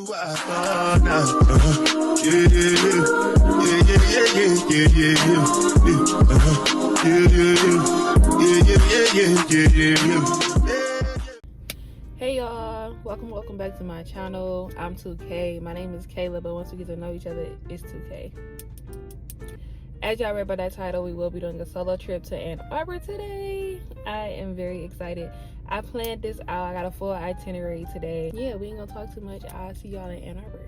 Hey y'all, welcome back to my channel. I'm 2K. My name is Kayla, but once we get to know each other, it's 2K. As y'all read by that title, we will be doing a solo trip to Ann Arbor today. I am very excited. I planned this out. I got a full itinerary today. Yeah, we ain't gonna talk too much. I'll see y'all in Ann Arbor.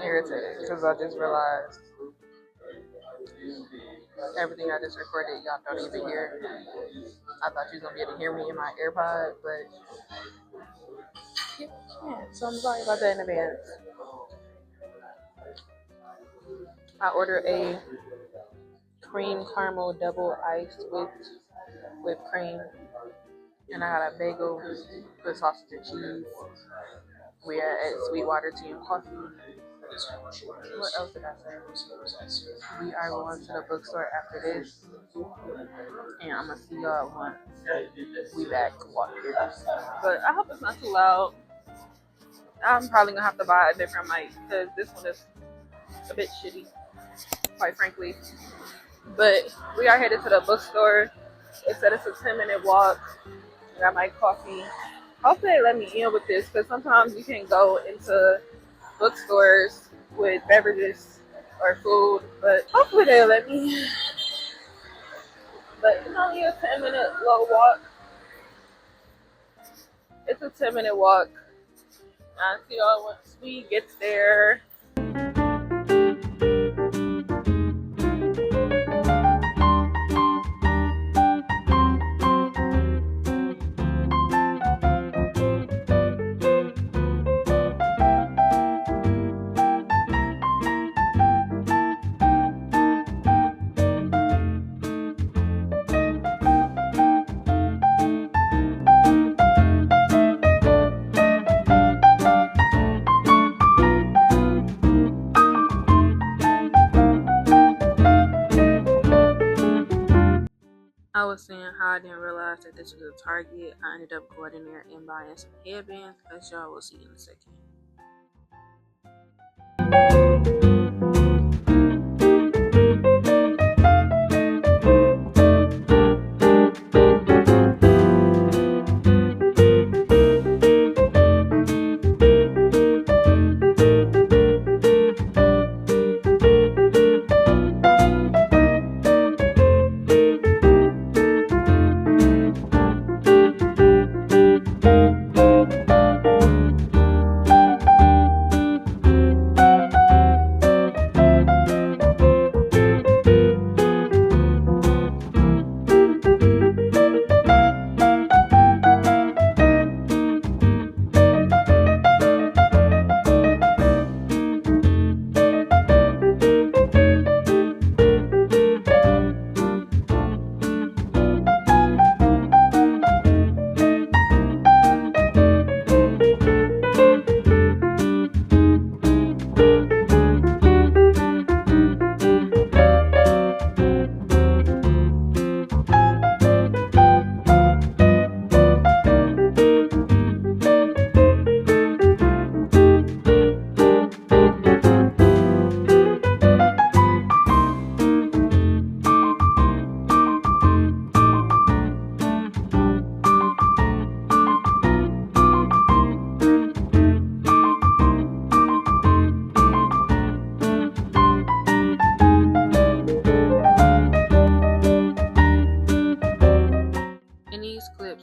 Irritated because I just realized everything I just recorded y'all don't even hear. I thought you was gonna be able to hear me in my AirPod, but yeah, so I'm sorry about that in advance. I ordered a cream caramel double iced with whipped cream, and I had a bagel with sausage and cheese. We are at Sweetwaters Coffee. What else did I say? We are going to the bookstore after this, and I'm gonna see y'all once we back walking. But I hope it's not too loud. I'm probably gonna have to buy a different mic because this one is a bit shitty, quite frankly. But we are headed to the bookstore. It said it's a 10-minute walk. I got my coffee. Hopefully they let me in with this because sometimes you can go into bookstores with beverages or food, but hopefully they'll let me. But it's only a 10-minute little walk. It's a 10-minute walk. I'll see y'all once we get there. I was saying how I didn't realize that this was a Target. I ended up going in there and buying some headbands, as y'all will see in a second.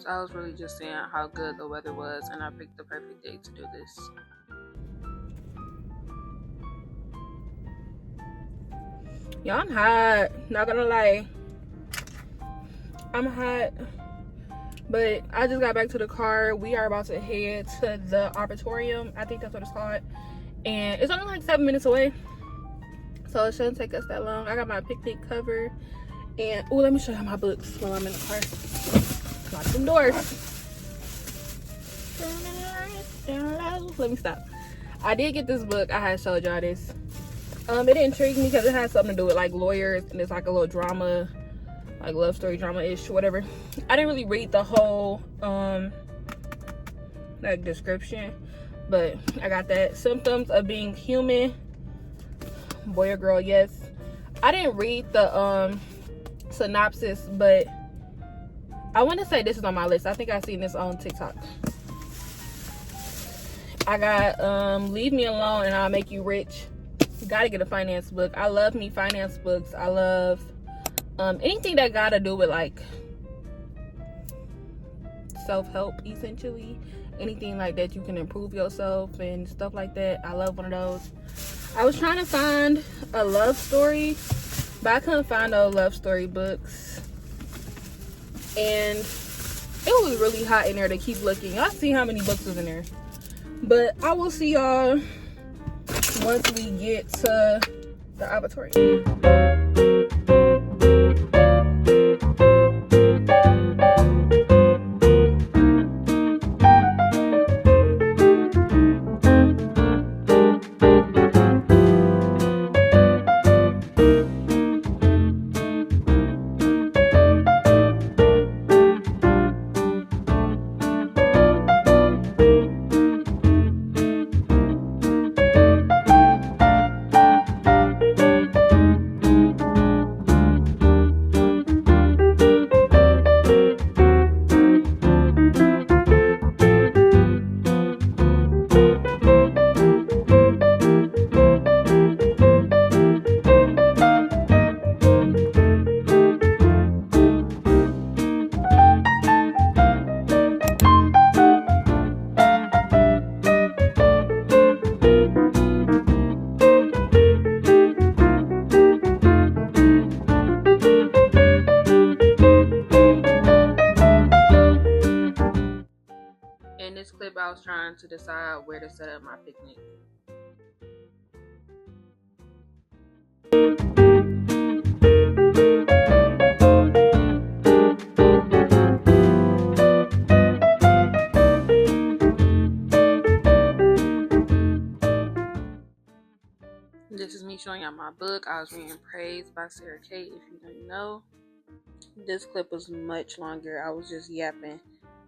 I was really just saying how good the weather was, and I picked the perfect day to do this. Y'all, I'm hot. Not gonna lie. I'm hot. But I just got back to the car. We are about to head to the Arboretum. I think that's what it's called. And it's only like 7 minutes away. So it shouldn't take us that long. I got my picnic cover. And, oh, let me show you my books while I'm in the car. Lock them doors. Let me stop. I did get this book. I had showed y'all this. It intrigued me because it has something to do with like lawyers. And it's like a little drama, like love story drama-ish, whatever. I didn't really read the whole like description, but I got that. Symptoms of being human. Boy or girl, yes. I didn't read the synopsis, but I want to say this is on my list. I think I've seen this on TikTok. I got Leave Me Alone and I'll Make You Rich. You gotta get a finance book. I love me finance books. I love anything that gotta do with like self-help, essentially. Anything like that you can improve yourself and stuff like that. I love one of those. I was trying to find a love story, but I couldn't find no love story books. And it was really hot in there to keep looking. Y'all see how many books was in there. But I will see y'all once we get to the Arboretum. In this clip, I was trying to decide where to set up my picnic. This is me showing y'all my book. I was reading Praise by Sara Cate, if you don't know. This clip was much longer. I was just yapping.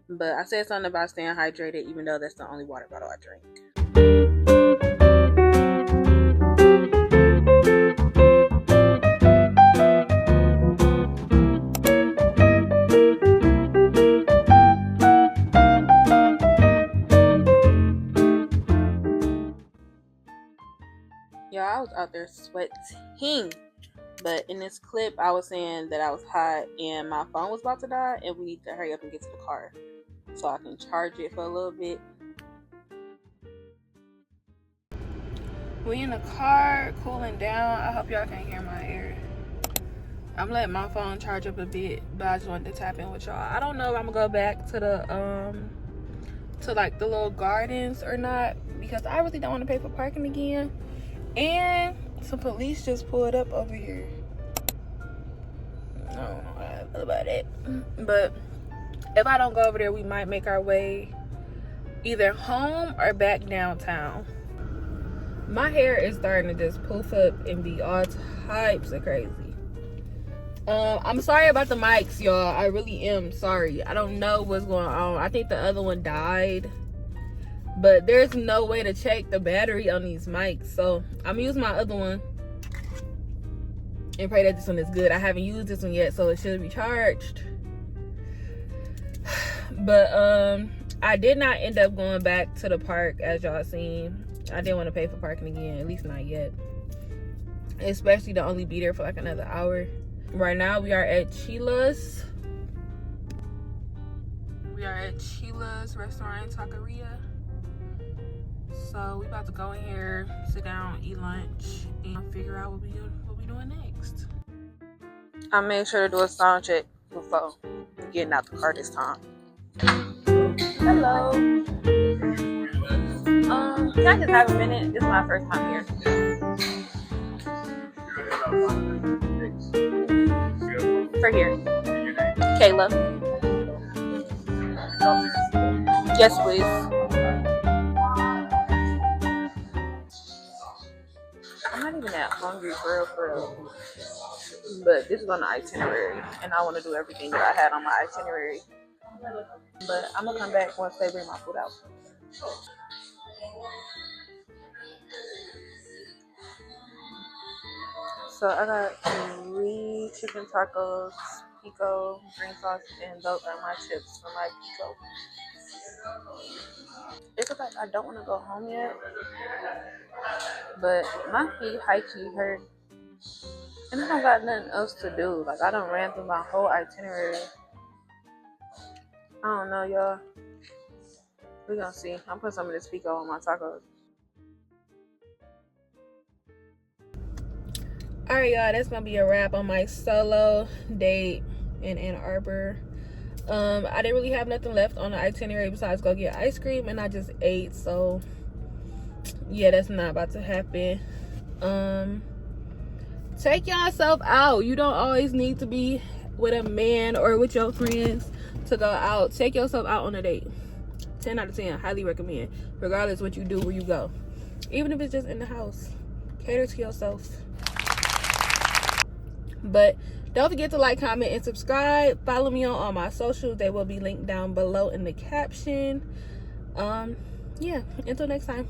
But I said something about staying hydrated, even though that's the only water bottle I drink. Y'all, I was out there sweating. But in this clip, I was saying that I was hot and my phone was about to die and we need to hurry up and get to the car so I can charge it for a little bit. We in the car, cooling down. I hope y'all can hear my air. I'm letting my phone charge up a bit, but I just wanted to tap in with y'all. I don't know if I'm gonna go back to the to like the little gardens or not, because I really don't want to pay for parking again. And some police just pulled up over here. I don't know how I feel about it, but if I don't go over there, we might make our way either home or back downtown. My hair is starting to just poof up and be all types of crazy. I'm sorry about the mics, y'all. I really am sorry. I don't know what's going on. I think the other one died, but there's no way to check the battery on these mics, so I'm gonna use my other one and pray that this one is good. I haven't used this one yet, so it should be charged. But I did not end up going back to the park, as y'all seen. I didn't want to pay for parking again, at least not yet, especially to only be there for like another hour. Right now we are at Chela's. We are at Chela's restaurant, Taqueria. So we about to go in here, sit down, eat lunch, and figure out what we doing next. I made sure to do a sound check before getting out the car this time. Hello. Can I just have a minute? This is my first time here. For here. Kayla. Yes, please. I'm not even that hungry for real. But this is on the itinerary, and I want to do everything that I had on my itinerary. But I'm gonna come back once they bring my food out. So I got 3 chicken tacos, pico, green sauce, and those are my chips for my pico. It's like I don't want to go home yet, but my feet high-key hurt, and I don't got nothing else to do. Like, I done ran through my whole itinerary. I don't know, y'all. We're gonna see. I'm putting some of this pico on my tacos. Alright, y'all, that's gonna be a wrap on my solo date in Ann Arbor. I didn't really have nothing left on the itinerary besides go get ice cream, and I just ate, so yeah, that's not about to happen. Take yourself out. You don't always need to be with a man or with your friends to go out. Take yourself out on a date. 10 out of 10, highly recommend, regardless what you do, where you go, even if it's just in the house. Cater to yourself. But don't forget to like, comment, and subscribe. Follow me on all my socials. They will be linked down below in the caption. Yeah, until next time.